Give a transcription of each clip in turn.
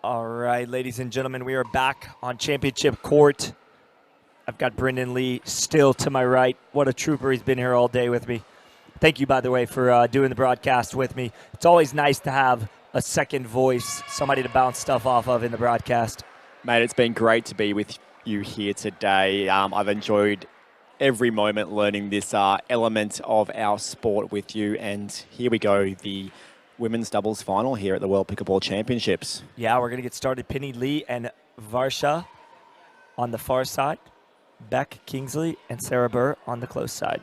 All right, ladies and gentlemen, we are back on championship court. I've got Brendan Lee still to my right. What a trooper. He's been here all day with me. Thank you, by the way, for doing the broadcast with me. It's always nice to have a second voice, somebody to bounce stuff off of in the broadcast. Mate, it's been great to be with you here today. I've enjoyed every moment learning this element of our sport with you. And here we go, the women's doubles final here at the World Pickleball Championships. Yeah, we're going to get started. Penny Lee and Varsha on the far side. Beck Kingsley and Sarah Burr on the close side.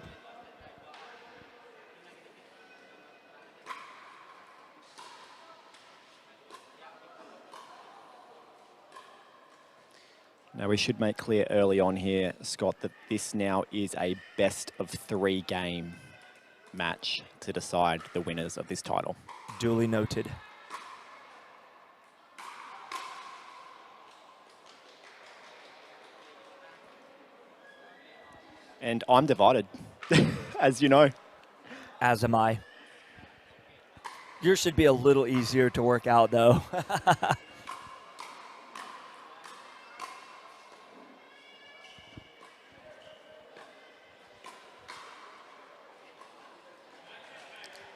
Now, we should make clear early on here, Scott, that this now is a best-of-3 game match to decide the winners of this title. Duly noted. And I'm divided, as you know. As am I. Yours should be a little easier to work out, though.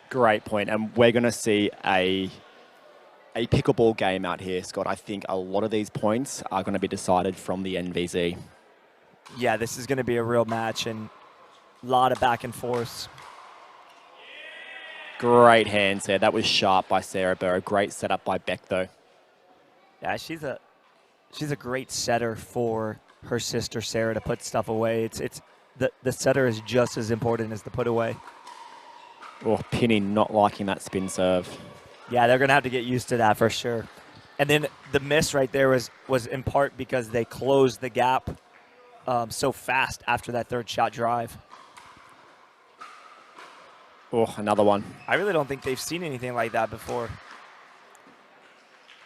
Great point. And we're going to see a pickleball game out here, Scott. I think a lot of these points are going to be decided from the NVZ. Yeah, this is going to be a real match and a lot of back and forth. Great hands there. That was sharp by Sarah Burr. Great setup by Beck, though. Yeah, she's a great setter for her sister Sarah to put stuff away. It's the setter is just as important as the put away. Oh, Penny not liking that spin serve. Yeah, they're going to have to get used to that for sure. And then the miss right there was in part because they closed the gap so fast after that third shot drive. Oh, another one. I really don't think they've seen anything like that before.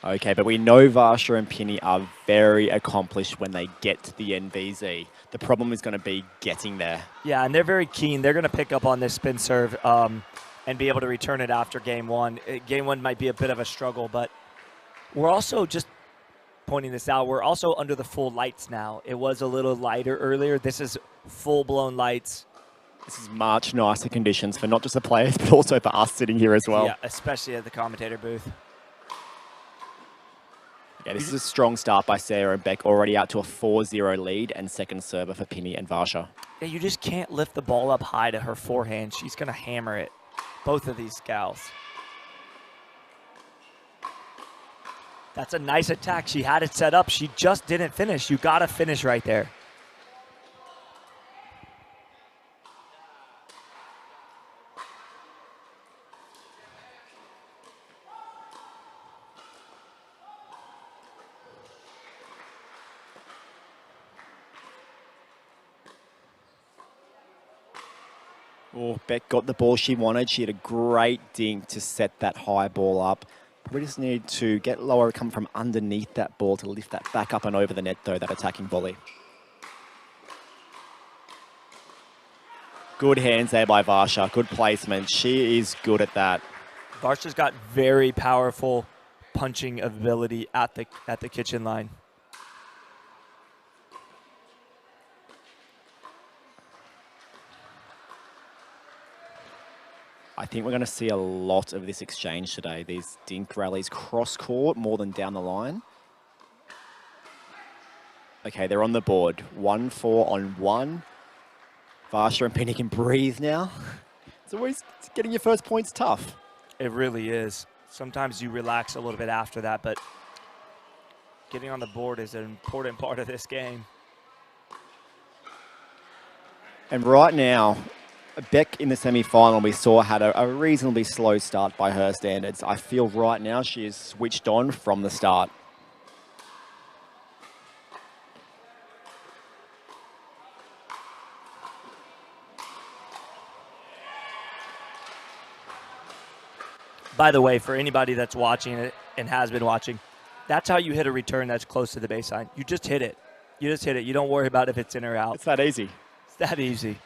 Okay, but we know Varsha and Penny are very accomplished when they get to the NVZ. The problem is going to be getting there. Yeah, and they're very keen. They're going to pick up on this spin serve and be able to return it after game one. Game one might be a bit of a struggle, but we're also just pointing this out. We're also under the full lights now. It was a little lighter earlier. This is full-blown lights. This is much nicer conditions for not just the players, but also for us sitting here as well. Yeah, especially at the commentator booth. Yeah, this is a strong start by Sarah and Beck, already out to a 4-0 lead and second server for Penny and Varsha. Yeah, you just can't lift the ball up high to her forehand. She's going to hammer it, both of these gals. That's a nice attack. She had it set up. She just didn't finish. You got to finish right there. Oh, Beck got the ball she wanted. She had a great dink to set that high ball up. Probably just needed to get lower, come from underneath that ball to lift that back up and over the net, though, that attacking volley. Good hands there by Varsha. Good placement. She is good at that. Varsha's got very powerful punching ability at the kitchen line. I think we're going to see a lot of this exchange today. These dink rallies cross-court more than down the line. Okay, they're on the board. 1-4 on 1. Varsha and Penny can breathe now. It's always getting your first points tough. It really is. Sometimes you relax a little bit after that, but getting on the board is an important part of this game. And right now, Beck in the semi-final we saw had a reasonably slow start by her standards. I feel right now she is switched on from the start. By the way, for anybody that's watching it and has been watching, that's how you hit a return that's close to the baseline. You just hit it. You just hit it. You don't worry about if it's in or out. It's that easy. It's that easy.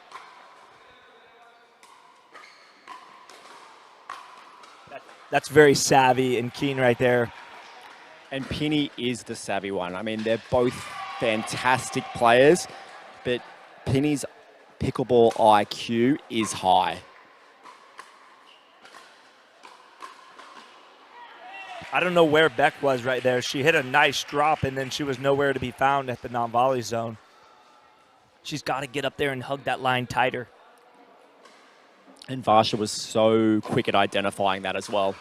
That's very savvy and keen right there. And Penny is the savvy one. I mean, they're both fantastic players, but Penny's pickleball IQ is high. I don't know where Beck was right there. She hit a nice drop, and then she was nowhere to be found at the non-volley zone. She's got to get up there and hug that line tighter. And Varsha was so quick at identifying that as well.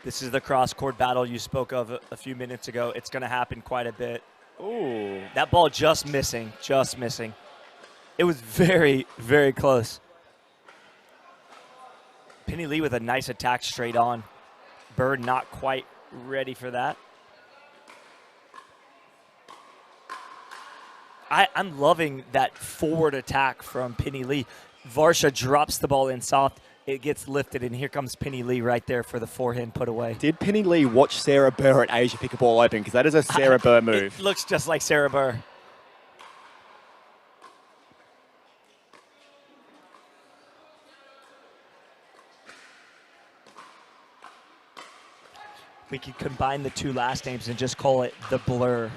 This is the cross-court battle you spoke of a few minutes ago. It's going to happen quite a bit. Ooh. That ball just missing, just missing. It was very, very close. Penny Lee with a nice attack straight on. Bird not quite ready for that. I'm loving that forward attack from Penny Lee. Varsha drops the ball in soft. It gets lifted, and here comes Penny Lee right there for the forehand put away. Did Penny Lee watch Sarah Burr at Asia Pickleball Open? Because that is a Sarah Burr move. It looks just like Sarah Burr. We could combine the two last names and just call it the Blur.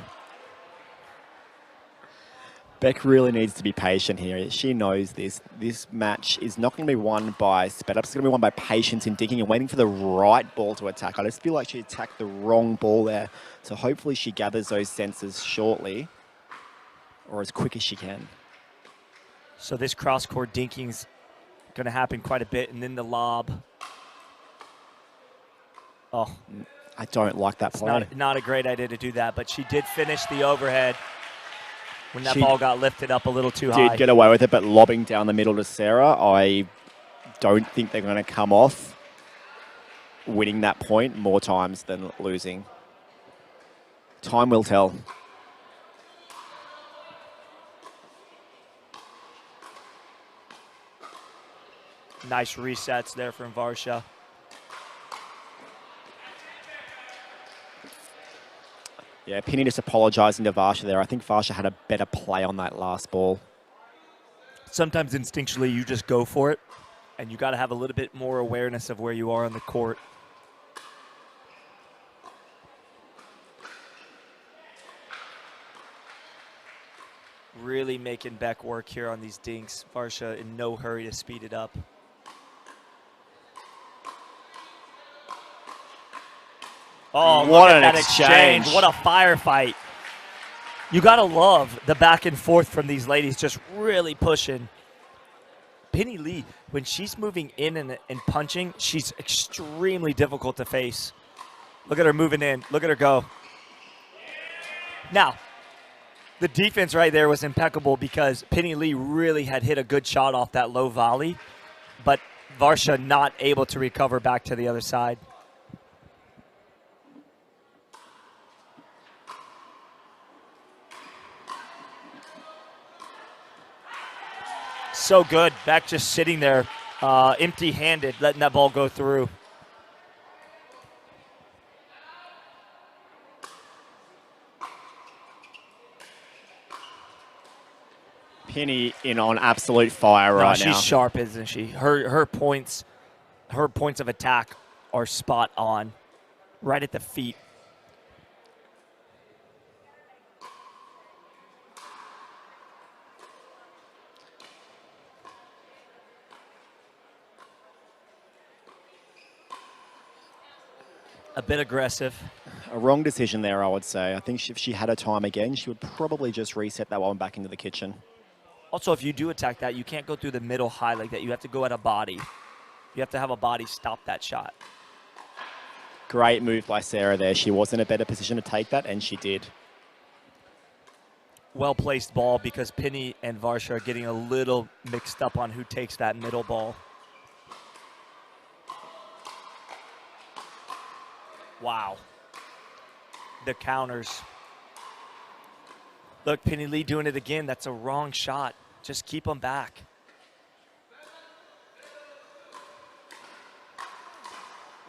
Beck really needs to be patient here. She knows this. This match is not going to be won by sped up. It's going to be won by patience and digging and waiting for the right ball to attack. I just feel like she attacked the wrong ball there. So hopefully she gathers those senses shortly or as quick as she can. So this cross-court dinking's going to happen quite a bit, and then the lob. Oh. I don't like that play. It's not a great idea to do that, but she did finish the overhead when that ball got lifted up a little too high. Did get away with it, but lobbing down the middle to Sarah, I don't think they're going to come off winning that point more times than losing. Time will tell. Nice resets there from Varsha. Yeah, Penny just apologising to Varsha there. I think Varsha had a better play on that last ball. Sometimes instinctually you just go for it, and you got to have a little bit more awareness of where you are on the court. Really making Beck work here on these dinks. Varsha in no hurry to speed it up. Oh, what look an at that exchange. What a firefight. You got to love the back and forth from these ladies just really pushing. Penny Lee, when she's moving in and punching, she's extremely difficult to face. Look at her moving in. Look at her go. Now, the defense right there was impeccable because Penny Lee really had hit a good shot off that low volley, but Varsha not able to recover back to the other side. So good. Beck just sitting there empty-handed, letting that ball go through. Penny in on absolute fire right now. She's sharp, isn't she? Her points of attack are spot on, right at the feet. A bit aggressive. A wrong decision there, I would say. I think if she had her time again, she would probably just reset that one back into the kitchen. Also, if you do attack that, you can't go through the middle high like that. You have to go at a body. You have to have a body stop that shot. Great move by Sarah there. She was in a better position to take that, and she did. Well-placed ball because Penny and Varsha are getting a little mixed up on who takes that middle ball. Wow. The counters. Look, Penny Lee doing it again. That's a wrong shot. Just keep them back.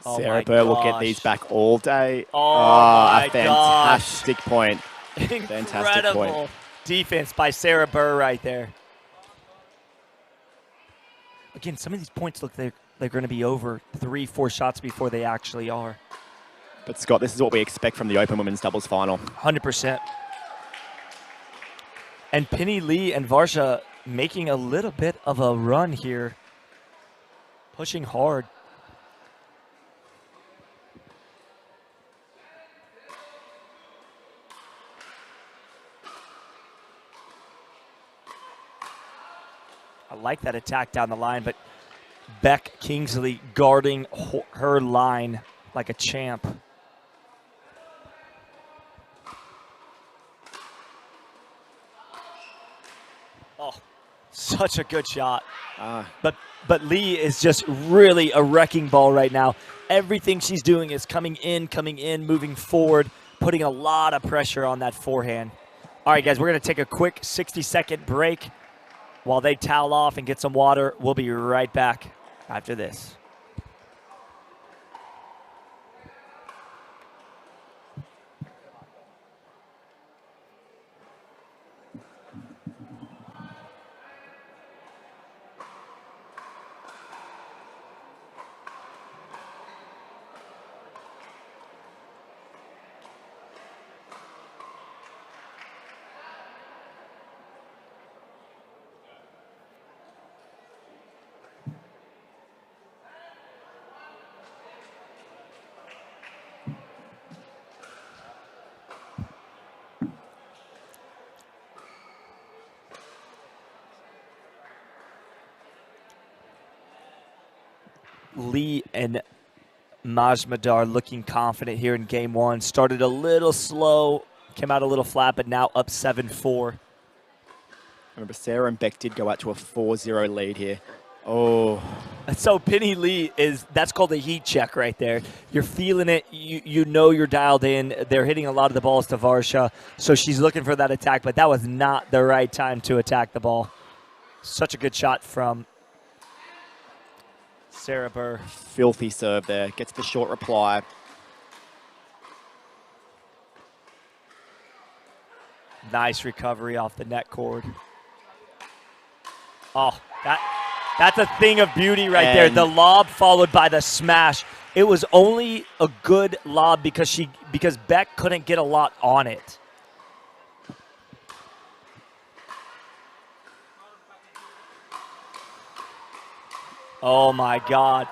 Sarah Burr will get these back all day. Oh my a fantastic point. Incredible defense by Sarah Burr right there. again, some of these points look they're going to be over 3-4 shots before they actually are. But Scott, this is what we expect from the Open Women's Doubles Final. 100%. And Penny Lee and Varsha making a little bit of a run here, pushing hard. I like that attack down the line, but Beck Kingsley guarding her line like a champ. Oh, such a good shot. But Lee is just really a wrecking ball right now. Everything she's doing is coming in, moving forward, putting a lot of pressure on that forehand. All right, guys, we're going to take a quick 60-second break while they towel off and get some water. We'll be right back after this. Lee and Majmadar looking confident here in game one. Started a little slow, came out a little flat, but now up 7-4. Remember, Sarah and Beck did go out to a 4-0 lead here. Oh. So Penny Lee that's called a heat check right there. You're feeling it. You know you're dialed in. They're hitting a lot of the balls to Varsha, so she's looking for that attack, but that was not the right time to attack the ball. Such a good shot from Sarah Burr. Filthy serve there. Gets the short reply. Nice recovery off the net cord. Oh, that's a thing of beauty right there. The lob followed by the smash. It was only a good lob because Beck couldn't get a lot on it. Oh my God.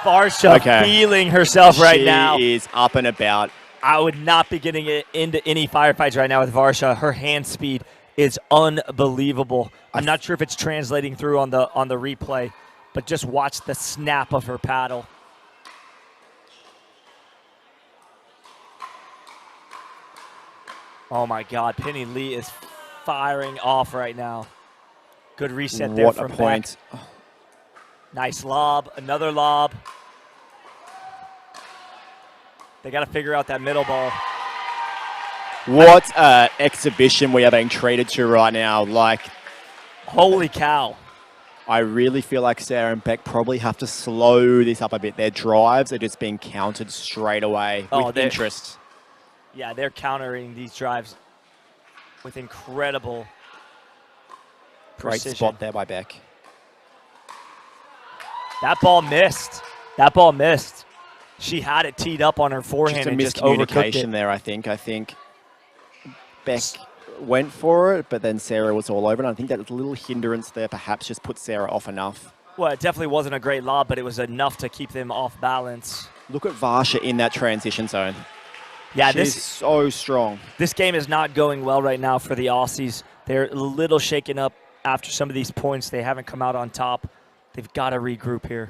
Varsha feeling herself right now. She is up and about. I would not be getting into any firefights right now with Varsha. Her hand speed is unbelievable. I'm not sure if it's translating through on the replay, but just watch the snap of her paddle. Oh my God, Penny Lee is firing off right now. Good reset there from Beck. What a point. Nice lob, another lob. They got to figure out that middle ball. What an exhibition we are being treated to right now. Like, holy cow. I really feel like Sarah and Beck probably have to slow this up a bit. Their drives are just being countered straight away with interest. Yeah, they're countering these drives with incredible precision. Great spot there by Beck. That ball missed. That ball missed. She had it teed up on her forehand and just overcooked it. Miscommunication there, I think. I think Beck went for it, but then Sarah was all over it. I think that little hindrance there perhaps just put Sarah off enough. Well, it definitely wasn't a great lob, but it was enough to keep them off balance. Look at Varsha in that transition zone. Yeah, She's so strong. This game is not going well right now for the Aussies. They're a little shaken up after some of these points. They haven't come out on top. They've got to regroup here.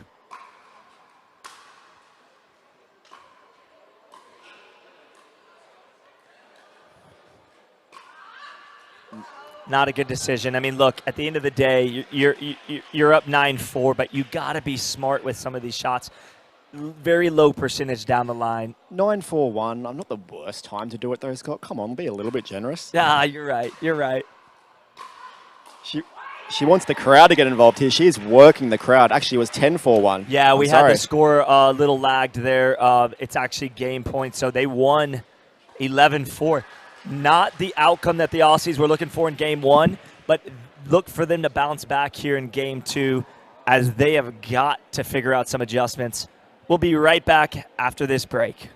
Not a good decision. I mean, look, at the end of the day, you're up 9-4, but you got to be smart with some of these shots. Very low percentage down the line. 9-4-1. I'm not the worst time to do it, though, Scott. Come on, be a little bit generous. Yeah, you're right. You're right. She wants the crowd to get involved here. She is working the crowd. Actually, it was 10-4-1. Yeah, we had the score a little lagged there. It's actually game points, so they won 11-4. Not the outcome that the Aussies were looking for in game one, but look for them to bounce back here in game two as they have got to figure out some adjustments. We'll be right back after this break.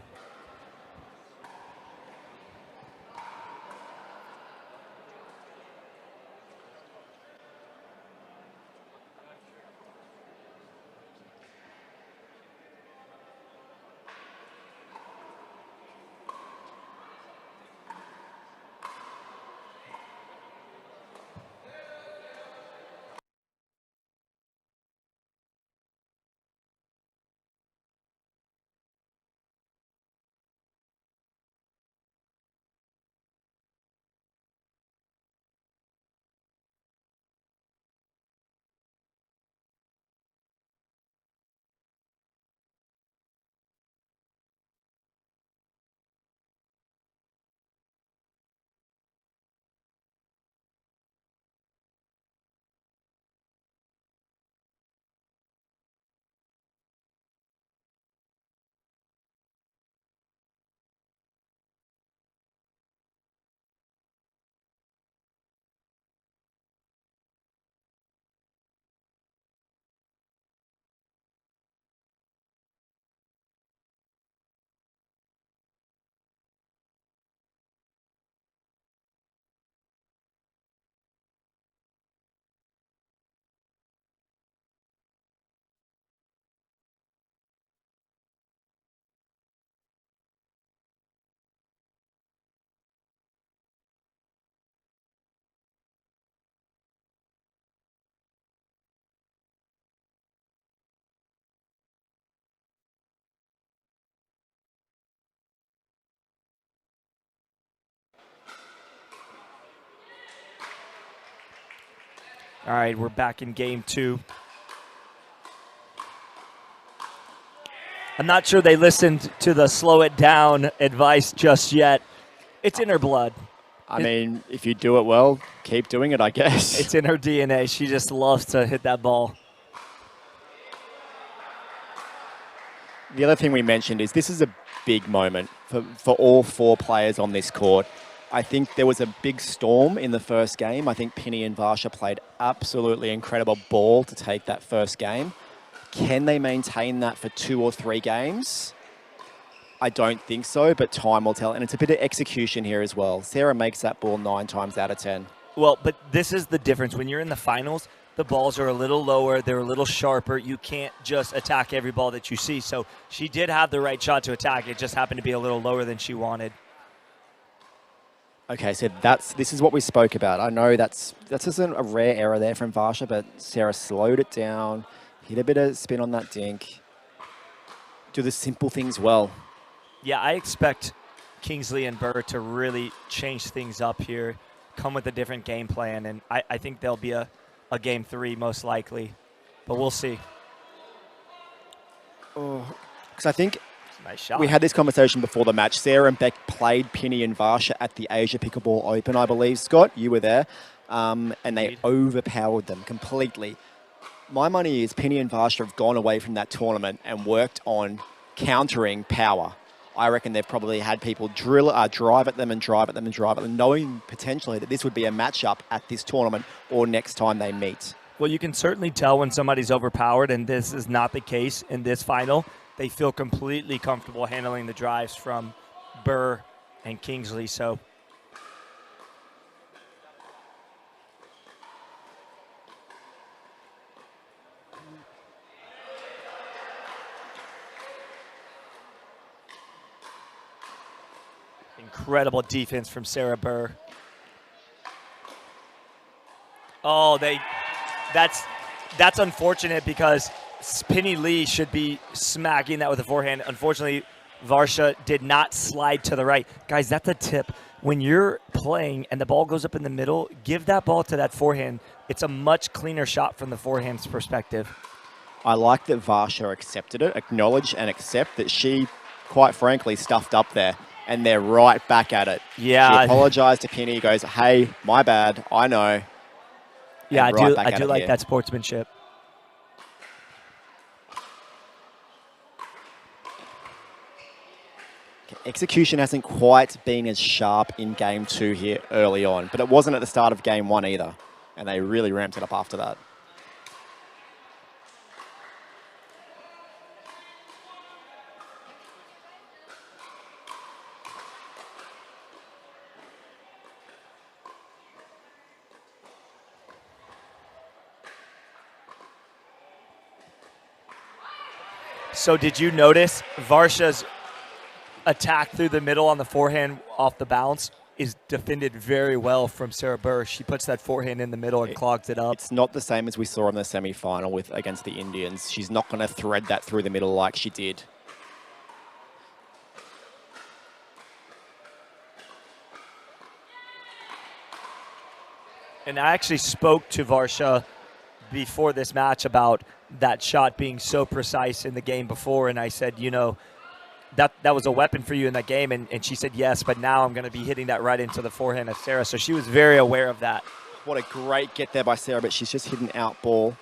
All right, we're back in game 2. I'm not sure they listened to the slow it down advice just yet. It's in her blood. I mean, if you do it well, keep doing it, I guess. It's in her DNA. She just loves to hit that ball. The other thing we mentioned is this is a big moment for all 4 players on this court. I think there was a big storm in the first game. I think Penny and Varsha played absolutely incredible ball to take that first game. Can they maintain that for 2 or 3 games? I don't think so, but time will tell. And it's a bit of execution here as well. Sarah makes that ball 9 times out of 10. Well, but this is the difference. When you're in the finals, the balls are a little lower. They're a little sharper. You can't just attack every ball that you see. So she did have the right shot to attack. It just happened to be a little lower than she wanted. Okay, so this is what we spoke about. I know that's just a rare error there from Varsha, but Sarah slowed it down, hit a bit of spin on that dink, do the simple things well. Yeah, I expect Kingsley and Burr to really change things up here, come with a different game plan, and I think there'll be a game 3 most likely, but we'll see. Oh, because I think nice shot. We had this conversation before the match. Sarah and Beck played Penny and Varsha at the Asia Pickleball Open, I believe. Scott, you were there, and they overpowered them completely. My money is Penny and Varsha have gone away from that tournament and worked on countering power. I reckon they've probably had people drive at them and drive at them and drive at them, knowing potentially that this would be a matchup at this tournament or next time they meet. Well, you can certainly tell when somebody's overpowered, and this is not the case in this final. They feel completely comfortable handling the drives from Burr and Kingsley. So incredible defense from Sarah Burr. Oh, that's unfortunate because Penny Lee should be smacking that with a forehand. Unfortunately, Varsha did not slide to the right. Guys, that's a tip. When you're playing and the ball goes up in the middle, give that ball to that forehand. It's a much cleaner shot from the forehand's perspective. I like that Varsha accepted it, acknowledged and accept that she, quite frankly, stuffed up there. And they're right back at it. Yeah. She apologized to Penny, goes, hey, my bad, I know. Yeah, I right do like that sportsmanship. Execution hasn't quite been as sharp in game 2 here early on, but it wasn't at the start of game 1 either. And they really ramped it up after that. So did you notice Varsha's attack through the middle on the forehand off the bounce is defended very well from Sarah Burr. She puts that forehand in the middle and clogs it up. It's not the same as we saw in the semi-final against the Indians. She's not going to thread that through the middle like she did. And I actually spoke to Varsha before this match about that shot being so precise in the game before, and I said, you know, that was a weapon for you in that game, and she said yes, but now I'm going to be hitting that right into the forehand of Sarah. So she was very aware of that. What a great get there by Sarah, but she's just hit an out ball.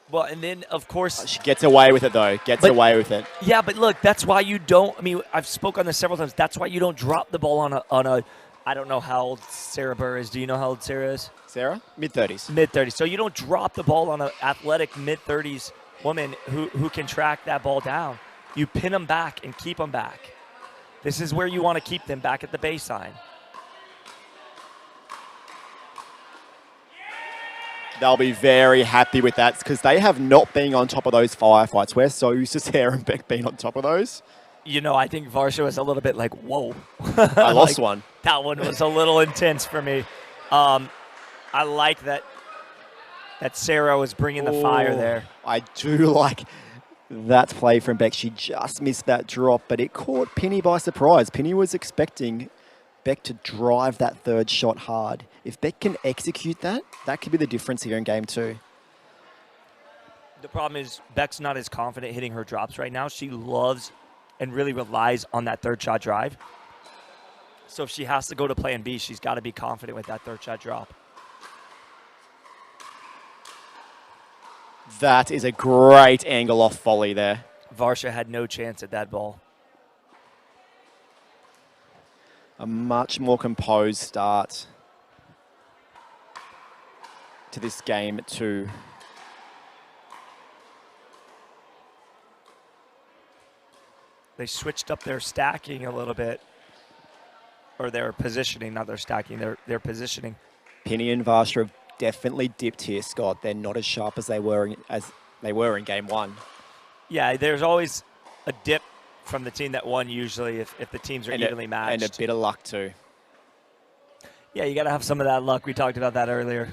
Well, and then, of course... She gets away with it, though. Gets away with it. Yeah, but look, that's why you don't... I mean, I've spoke on this several times. That's why you don't drop the ball on a I don't know how old Sarah Burr is. Do you know how old Sarah is? Sarah? Mid-30s. Mid-30s. So you don't drop the ball on an athletic mid-30s woman who can track that ball down. You pin them back and keep them back. This is where you want to keep them, back at the baseline. They'll be very happy with that because they have not been on top of those firefights. We're so used to Sarah and Beck being on top of those. You know, I think Varsha was a little bit like, whoa. I lost one. That one was a little intense for me. I like that Sarah was bringing the fire there. I do like that play from Beck. She just missed that drop, but it caught Penny by surprise. Penny was expecting Beck to drive that third shot hard. If Beck can execute that, that could be the difference here in game 2. The problem is Beck's not as confident hitting her drops right now. She loves and really relies on that third shot drive. So if she has to go to plan B, she's got to be confident with that third shot drop. That is a great angle off volley there. Varsha had no chance at that ball. A much more composed start to this game too. They switched up their stacking a little bit. Or their positioning, not their stacking, their positioning. Penny and Varsha have definitely dipped here, Scott. They're not as sharp as they were in game 1. Yeah, there's always a dip from the team that won usually if the teams are evenly matched. And a bit of luck too. Yeah, you got to have some of that luck. We talked about that earlier.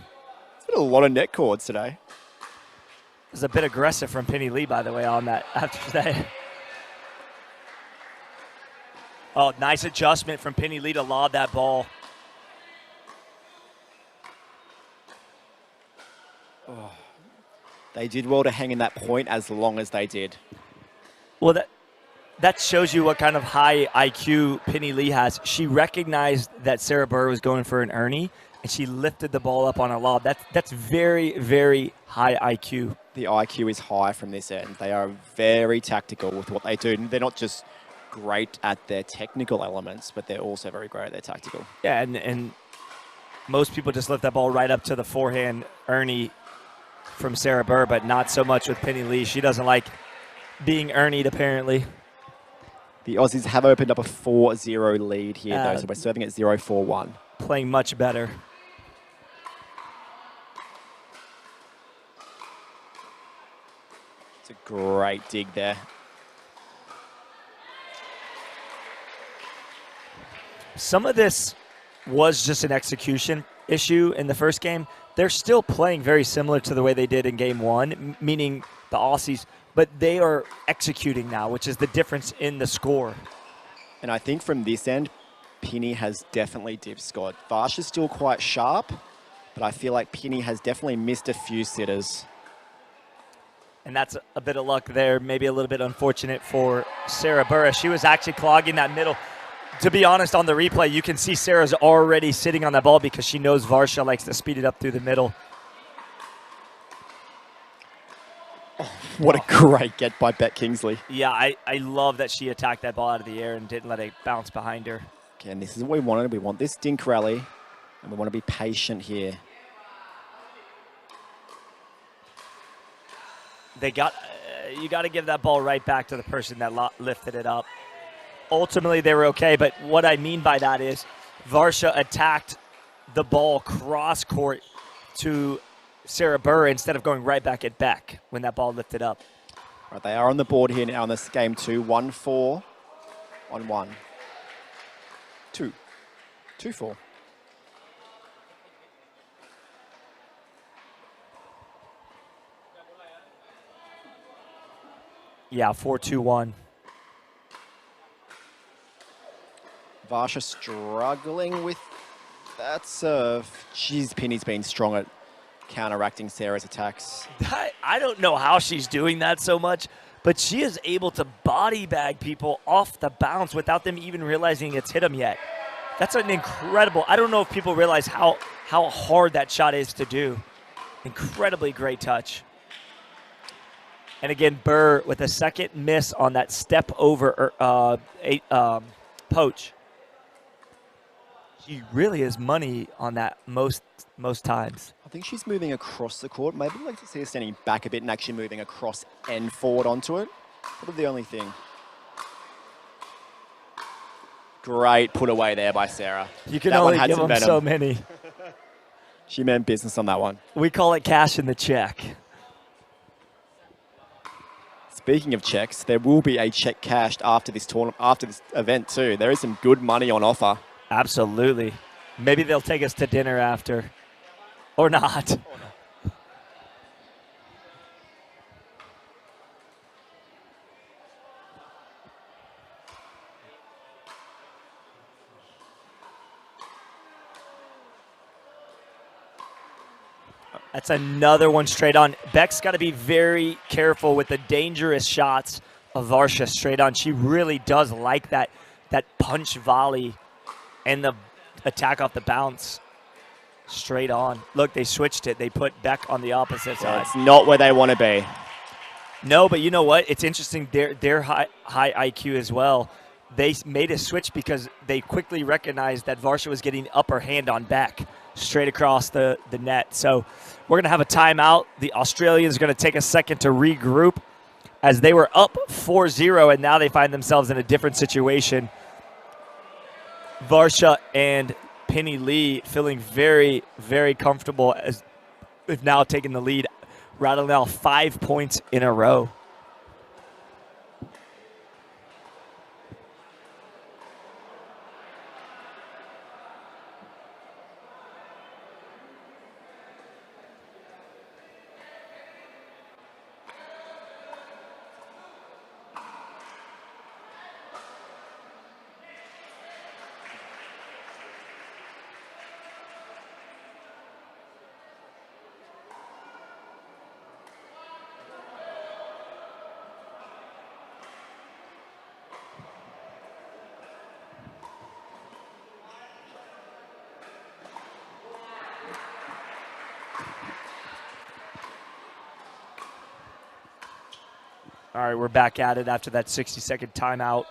It's been a lot of net cords today. It was a bit aggressive from Penny Lee, by the way, on that after that. Oh, nice adjustment from Penny Lee to lob that ball. Oh, they did well to hang in that point as long as they did. Well, that shows you what kind of high IQ Penny Lee has. She recognized that Sarah Burr was going for an Ernie, and she lifted the ball up on a lob. That's very, very high IQ. The IQ is high from this end. They are very tactical with what they do. They're not just great at their technical elements, but they're also very great at their tactical. Yeah, and most people just lift that ball right up to the forehand Ernie from Sarah Burr, but not so much with Penny Lee. She doesn't like being Ernied, apparently. The Aussies have opened up a 4-0 lead here, though, so we're serving at 0-4-1. Playing much better. It's a great dig there. Some of this was just an execution issue in the first game. They're still playing very similar to the way they did in game 1, meaning the Aussies, but they are executing now, which is the difference in the score. And I think from this end, Penny has definitely dipped, Scott. Varsha's still quite sharp, but I feel like Penny has definitely missed a few sitters. And that's a bit of luck there, maybe a little bit unfortunate for Sarah Burr. She was actually clogging that middle. To be honest, on the replay, you can see Sarah's already sitting on that ball because she knows Varsha likes to speed it up through the middle. Oh, what a great get by Beck Kingsley. Yeah, I love that she attacked that ball out of the air and didn't let it bounce behind her. Okay, and this is what we wanted. We want this dink rally, and we want to be patient here. You got to give that ball right back to the person that lifted it up. Ultimately, they were okay, but what I mean by that is Varsha attacked the ball cross-court to Sarah Burr instead of going right back at Beck when that ball lifted up. Right, they are on the board here now in this game 2. 1-4 on 1. 2. 2-4. Yeah, 4-2-1. Varsha struggling with that serve. Jeez, Penny's been strong at counteracting Sarah's attacks. I don't know how she's doing that so much, but she is able to body bag people off the bounce without them even realizing it's hit them yet. That's an incredible, I don't know if people realize how hard that shot is to do. Incredibly great touch. And again, Burr with a second miss on that step over poach. She really is money on that most times. I think she's moving across the court. Maybe I'd like to see her standing back a bit and actually moving across and forward onto it. Probably the only thing. Great put away there by Sarah. You can only give them so many. She meant business on that one. We call it cash in the check. Speaking of checks, there will be a check cashed after this tournament, after this event too. There is some good money on offer. Absolutely. Maybe they'll take us to dinner after. Or not. That's another one straight on. Beck's got to be very careful with the dangerous shots of Varsha straight on. She really does like that punch volley and the attack off the bounce straight on. Look, they switched it. They put Beck on the opposite side. It's not where they want to be. No, but you know what? It's interesting. They're high IQ as well. They made a switch because they quickly recognized that Varsha was getting upper hand on Beck straight across the net. So we're going to have a timeout. The Australians are going to take a second to regroup as they were up 4-0, and now they find themselves in a different situation. Varsha and Penny Lee feeling very, very comfortable as they've now taken the lead, rattling off 5 points in a row. All right, we're back at it after that 60-second timeout.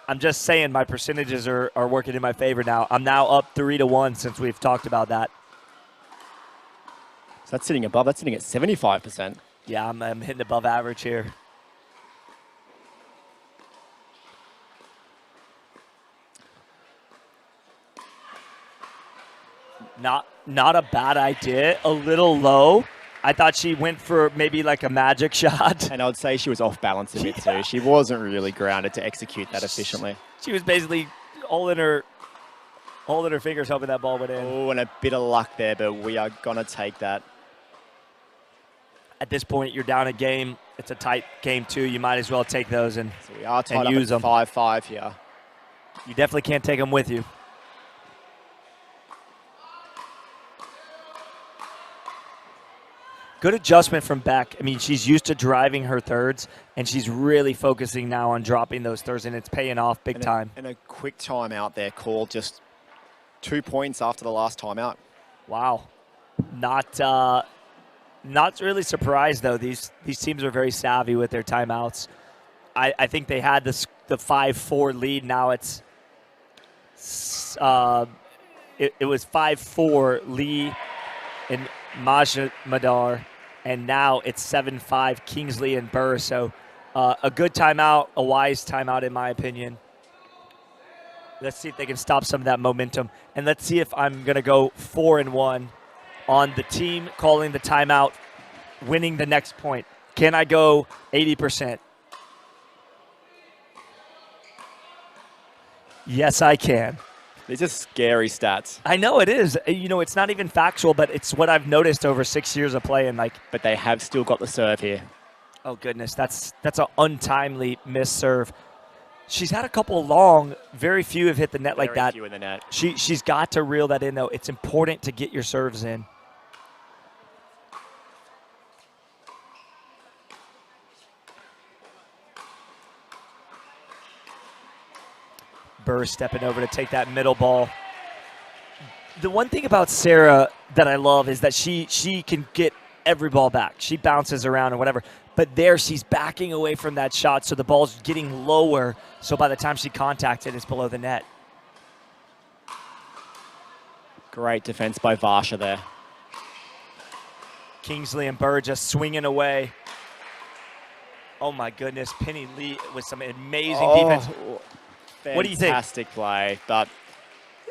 I'm just saying my percentages are working in my favor now. I'm now up 3-1 since we've talked about that. So that's sitting above. That's sitting at 75%. Yeah, I'm hitting above average here. Not a bad idea. A little low. I thought she went for maybe like a magic shot. And I would say she was off balance a bit too. She wasn't really grounded to execute that efficiently. She was basically holding her fingers, hoping that ball went in. Oh, and a bit of luck there, but we are going to take that. At this point, you're down a game. It's a tight game too. You might as well take those and so we are tied use up them. at 5-5 here. You definitely can't take them with you. Good adjustment from Beck. I mean, she's used to driving her thirds, and she's really focusing now on dropping those thirds, and it's paying off big time. And a quick timeout there called, just 2 points after the last timeout. Wow. Not really surprised, though. These teams are very savvy with their timeouts. I think they had the 5-4 lead. Now it was 5-4 Lee and Majmadar. And now it's 7-5 Kingsley and Burr. So a good timeout, a wise timeout in my opinion. Let's see if they can stop some of that momentum. And let's see if I'm going to go 4-1 on the team calling the timeout, winning the next point. Can I go 80%? Yes, I can. These are scary stats. I know it is. You know, it's not even factual, but it's what I've noticed over 6 years of playing. Like, But they have still got the serve here. oh goodness, that's an untimely miss serve. She's had a couple long. Very few have hit the net like that. Very few in the net. She's got to reel that in, though. It's important to get your serves in. Burr stepping over to take that middle ball. The one thing about Sarah that I love is that she can get every ball back. She bounces around or whatever. But there she's backing away from that shot, so the ball's getting lower. So by the time she contacts it, it's below the net. Great defense by Varsha there. Kingsley and Burr just swinging away. Oh my goodness, Penny Lee with some amazing defense. What do you think? Fantastic play, but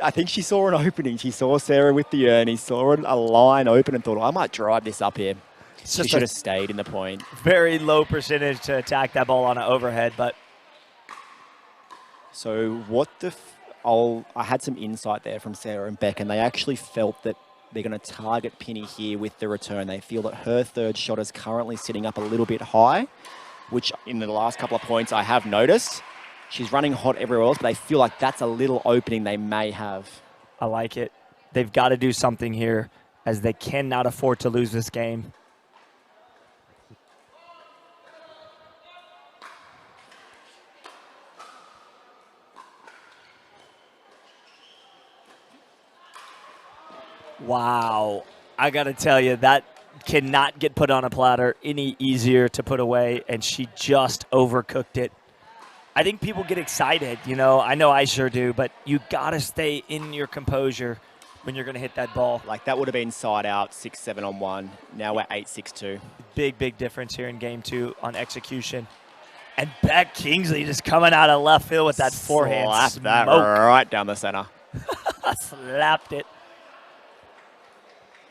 I think she saw an opening. She saw Sarah with the earn. He saw a line open and thought, I might drive this up here. She should have stayed in the point. Very low percentage to attack that ball on an overhead, but. So what I had some insight there from Sarah and Beck, and they actually felt that they're going to target Penny here with the return. They feel that her third shot is currently sitting up a little bit high, which in the last couple of points I have noticed. She's running hot everywhere else, but they feel like that's a little opening they may have. I like it. They've got to do something here, as they cannot afford to lose this game. Wow. I got to tell you, that cannot get put on a platter any easier to put away, and she just overcooked it. I think people get excited, you know. I know I sure do, but you got to stay in your composure when you're going to hit that ball. Like, that would have been side out, 6-7 on one. Now we're 8-6-2. Big difference here in game two on execution. And Beck Kingsley just coming out of left field with that forehand Slapped that smoke. right down the center. Slapped it.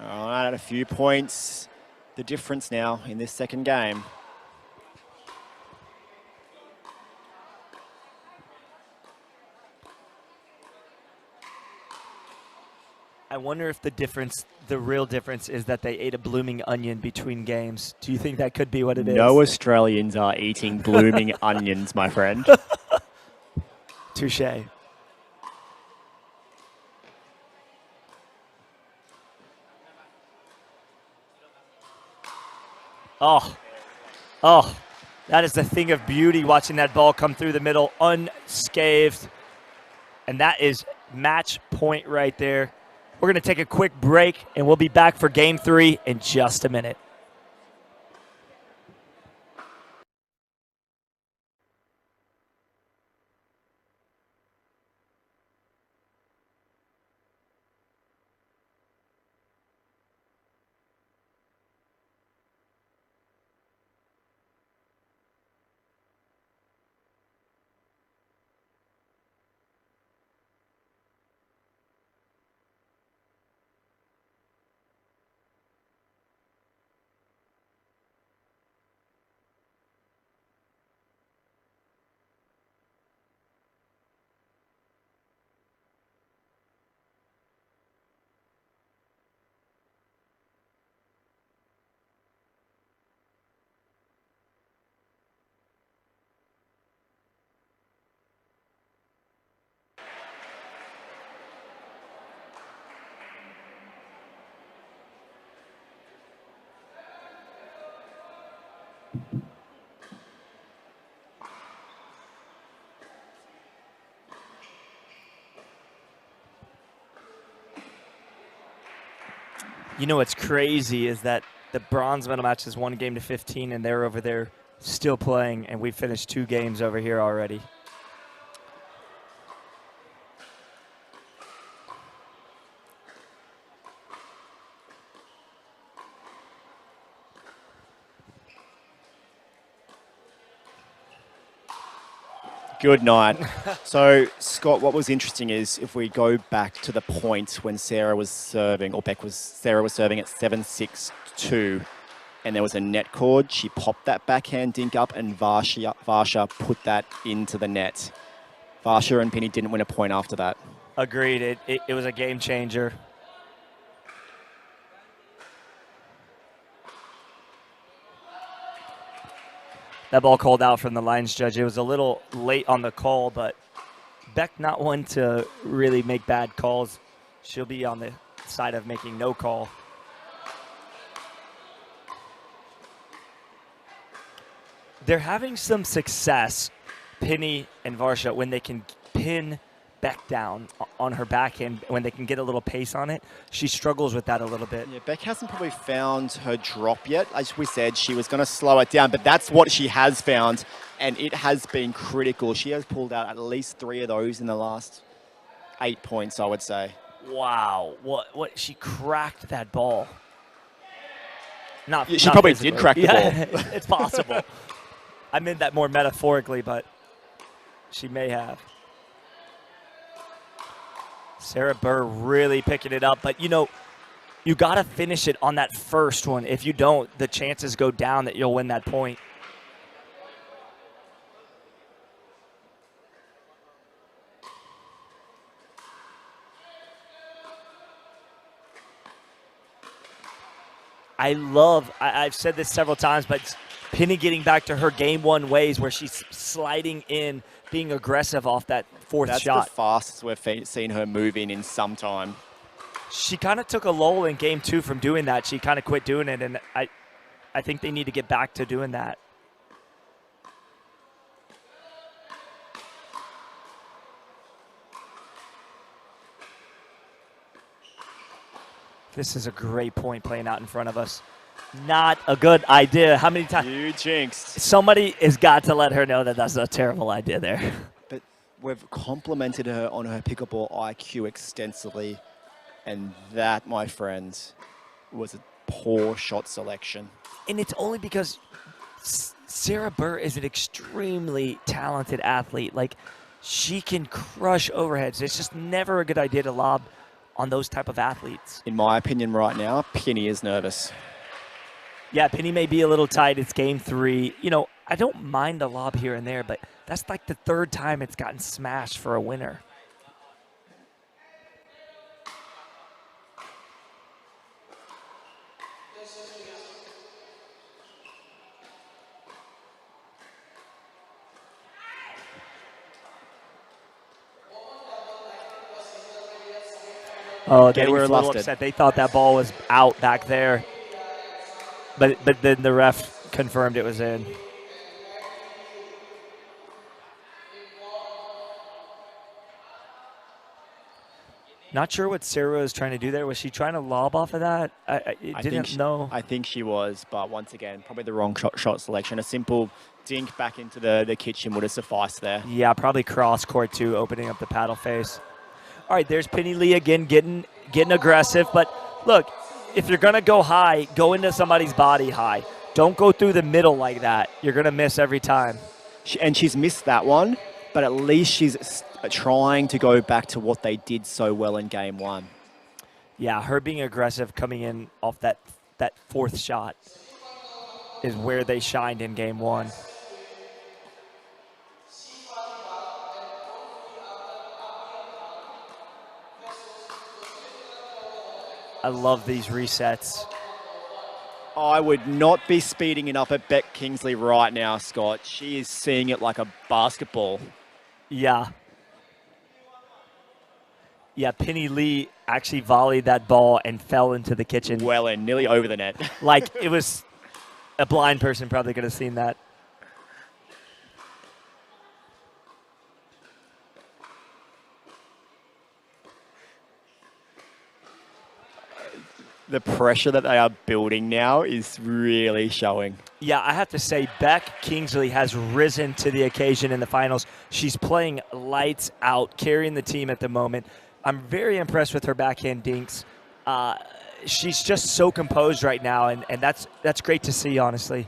All right, at a few points, the difference now in this second game. I wonder if the real difference is that they ate a blooming onion between games. Do you think that could be what it is? No Australians are eating blooming onions, my friend. Touche. Oh, that is the thing of beauty, watching that ball come through the middle unscathed. And that is match point right there. We're going to take a quick break, and we'll be back for game three in just a minute. You know what's crazy is that the bronze medal match is 1-15, and they're over there still playing, and we finished 2 games over here already. Good night. So, Scott, what was interesting is if we go back to the point when Sarah was serving, or Sarah was serving at 7-6-2, and there was a net cord. She popped that backhand dink up, and Varsha put that into the net. Varsha and Penny didn't win a point after that. Agreed. It was a game changer. That ball called out from the lines judge. It was a little late on the call, but Beck not one to really make bad calls. She'll be on the side of making no call. They're having some success, Penny and Varsha, when they can pin Beck down on her backhand, when they can get a little pace on it. She struggles with that a little bit. Yeah, Beck hasn't probably found her drop yet. As we said, she was going to slow it down, but that's what she has found, and it has been critical. She has pulled out at least 3 of those in the last 8 points, I would say. Wow, what she cracked that ball. She not probably physically. did crack the Yeah, ball. It's possible. I meant that more metaphorically, but she may have. Sarah Burr really picking it up, but you got to finish it on that first one. If you don't, the chances go down that you'll win that point. I've said this several times, but Penny getting back to her game one ways where she's sliding in, being aggressive off that fourth shot. That's the fastest we've seen her move in some time. She kind of took a lull in game 2 from doing that. She kind of quit doing it, and I think they need to get back to doing that. This is a great point playing out in front of us. Not a good idea. How many times? You jinxed. Somebody has got to let her know that that's a terrible idea there. But we've complimented her on her pickleball IQ extensively, and that, my friends, was a poor shot selection. And it's only because Sarah Burr is an extremely talented athlete. Like, she can crush overheads. It's just never a good idea to lob on those type of athletes. In my opinion right now, Penny is nervous. Yeah, Penny may be a little tight. It's game 3. I don't mind the lob here and there, but that's like the 3rd time it's gotten smashed for a winner. Oh, they were a little upset. They thought that ball was out back there. But then the ref confirmed it was in. Not sure what Sarah was trying to do there. Was she trying to lob off of that? I didn't know. I think she was, but once again, probably the wrong shot selection. A simple dink back into the kitchen would have sufficed there. Yeah, probably cross court too, opening up the paddle face. All right, there's Penny Lee again getting aggressive. But look, if you're going to go high, go into somebody's body high. Don't go through the middle like that. You're going to miss every time. And she's missed that one, but at least she's trying to go back to what they did so well in game 1. Yeah, her being aggressive coming in off that 4th shot is where they shined in game 1. I love these resets. I would not be speeding it up at Beck Kingsley right now, Scott. She is seeing it like a basketball. Yeah. Yeah, Penny Lee actually volleyed that ball and fell into the kitchen. Well in, nearly over the net. Like, it was a blind person probably could have seen that. The pressure that they are building now is really showing. Yeah, I have to say, Beck Kingsley has risen to the occasion in the finals. She's playing lights out, carrying the team at the moment. I'm very impressed with her backhand dinks. She's just so composed right now, and that's great to see, honestly.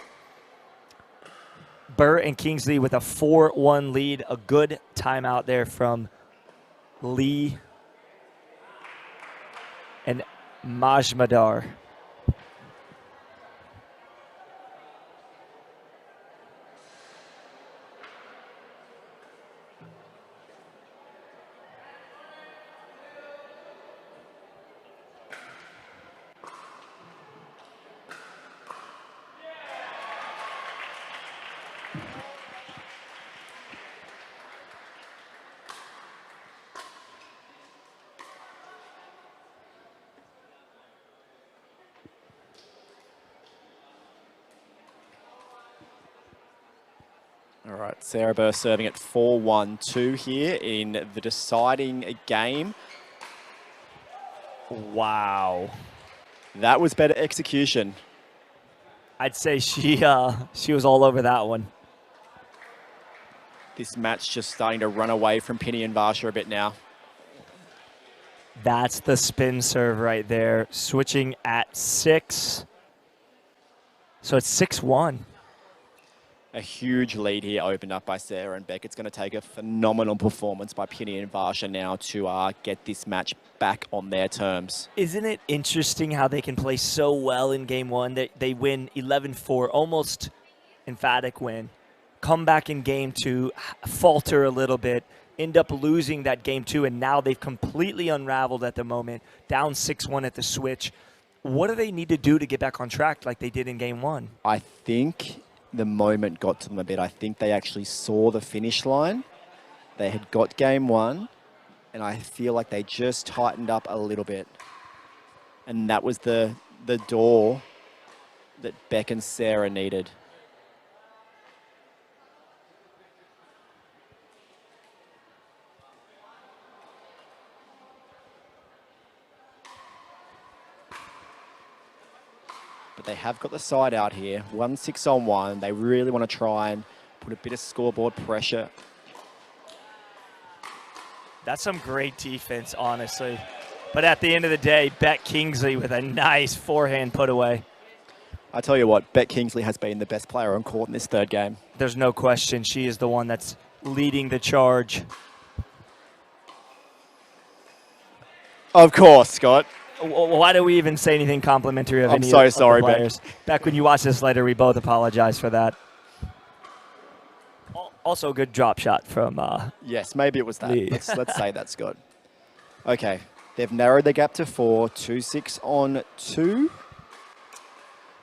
Burr and Kingsley with a 4-1 lead. A good timeout there from Lee and Majmadar. All right, Sarah Burr serving at 4-1-2 here in the deciding game. Wow. That was better execution. I'd say she was all over that one. This match just starting to run away from Penny and Varsha a bit now. That's the spin serve right there. Switching at 6. So it's 6-1. A huge lead here opened up by Sarah and Beck. It's going to take a phenomenal performance by Penny and Varsha now to get this match back on their terms. Isn't it interesting how they can play so well in game 1? They win 11-4, almost emphatic win. Come back in game 2, falter a little bit, end up losing that game 2, and now they've completely unraveled at the moment, down 6-1 at the switch. What do they need to do to get back on track like they did in game 1? I think the moment got to them a bit. I think they actually saw the finish line. They had got game 1, and I feel like they just tightened up a little bit. And that was the door that Beck and Sarah needed. But they have got the side out here. 1-6-on-1. They really want to try and put a bit of scoreboard pressure. That's some great defense, honestly. But at the end of the day, Beck Kingsley with a nice forehand put away. I tell you what, Beck Kingsley has been the best player on court in this third game. There's no question. She is the one that's leading the charge. Of course, Scott. Why do we even say anything complimentary of any so of sorry, the players? Beck, when you watch this later, we both apologize for that. Also, a good drop shot from yes, maybe it was that. Lee. Let's say that, Scott. Okay, they've narrowed the gap to 4, 2-6-on-2,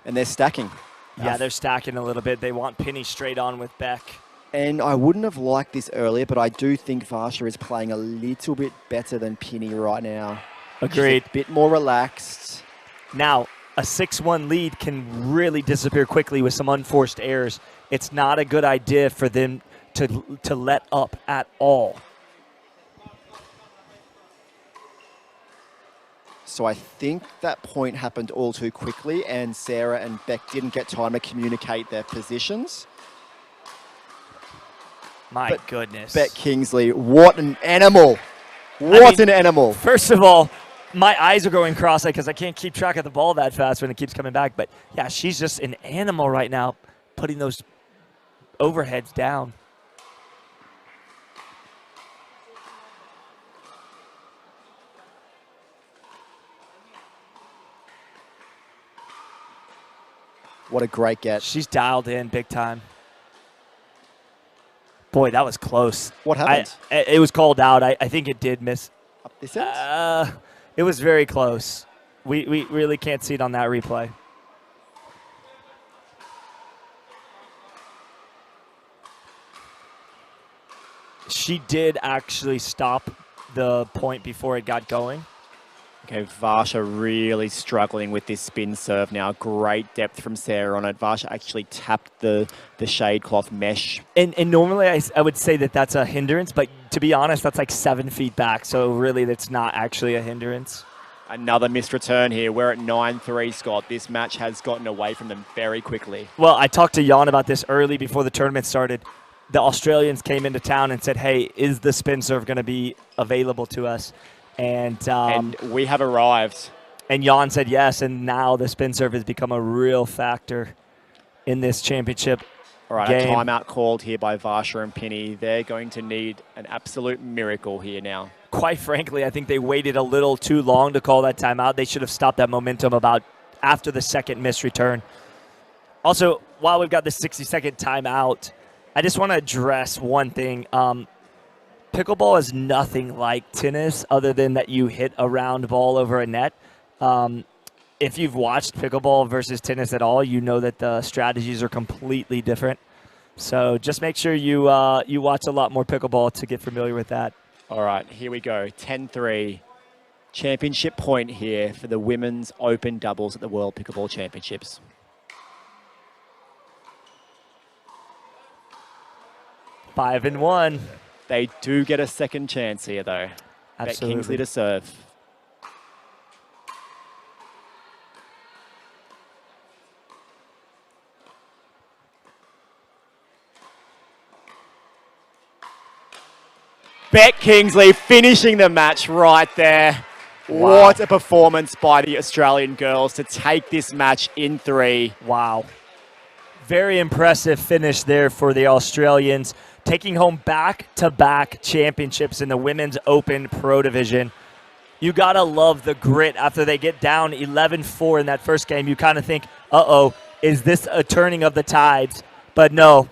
and they're stacking. Yeah, they're stacking a little bit. They want Penny straight on with Beck. And I wouldn't have liked this earlier, but I do think Varsha is playing a little bit better than Penny right now. Agreed. She's a bit more relaxed. Now, a 6-1 lead can really disappear quickly with some unforced errors. It's not a good idea for them to let up at all. So I think that point happened all too quickly, and Sarah and Beck didn't get time to communicate their positions. My goodness. Beck Kingsley, what an animal. What an animal. First of all, my eyes are going cross-eyed because I can't keep track of the ball that fast when it keeps coming back. But, yeah, she's just an animal right now, putting those overheads down. What a great get. She's dialed in big time. Boy, that was close. What happened? It was called out. I think it did miss. Up this end? It was very close. We really can't see it on that replay. She did actually stop the point before it got going. Okay, Varsha really struggling with this spin serve now. Great depth from Sarah on it. Varsha actually tapped the shade cloth mesh. And normally I would say that that's a hindrance, but to be honest, that's like 7 feet back. So really that's not actually a hindrance. Another missed return here. We're at 9-3, Scott. This match has gotten away from them very quickly. Well, I talked to Jan about this early before the tournament started. The Australians came into town and said, hey, is the spin serve going to be available to us? And we have arrived. And Jan said yes, and now the spin serve has become a real factor in this championship All right, game. A timeout called here by Varsha and Penny. They're going to need an absolute miracle here now. Quite frankly, I think they waited a little too long to call that timeout. They should have stopped that momentum about after the second missed return. Also, while we've got the 60-second timeout, I just want to address one thing. Pickleball is nothing like tennis other than that you hit a round ball over a net. If you've watched pickleball versus tennis at all, you know that the strategies are completely different. So just make sure you watch a lot more pickleball to get familiar with that. All right, here we go. 10-3. Championship point here for the women's open doubles at the World Pickleball Championships. 5-1. They do get a second chance here, though. Bet Kingsley Absolutely. to serve. Bet Kingsley finishing the match right there. Wow. What a performance by the Australian girls to take this match in 3. Wow. Very impressive finish there for the Australians, taking home back-to-back championships in the Women's Open Pro Division. You got to love the grit after they get down 11-4 in that first game. You kind of think, uh-oh, is this a turning of the tides? But no,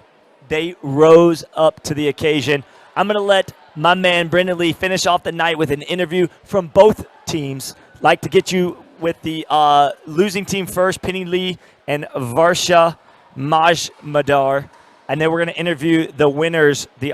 they rose up to the occasion. I'm going to let my man Brendan Lee finish off the night with an interview from both teams. Like to get you with the losing team first, Penny Lee and Varsha Majmadar. And then we're going to interview the winners, the